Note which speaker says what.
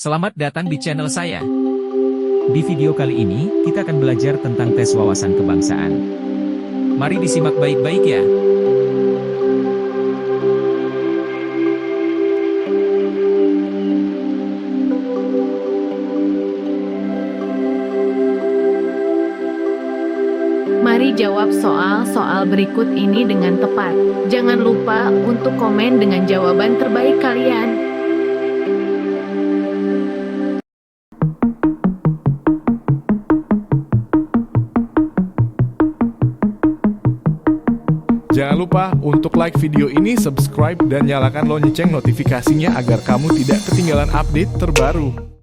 Speaker 1: Selamat datang di channel saya. Di video kali ini, kita akan belajar tentang tes wawasan kebangsaan. Mari disimak baik-baik ya.
Speaker 2: Mari jawab soal-soal berikut ini dengan tepat. Jangan lupa untuk komen dengan jawaban terbaik kalian.
Speaker 3: Jangan lupa untuk like video ini, subscribe, dan nyalakan lonceng notifikasinya agar kamu tidak ketinggalan update terbaru.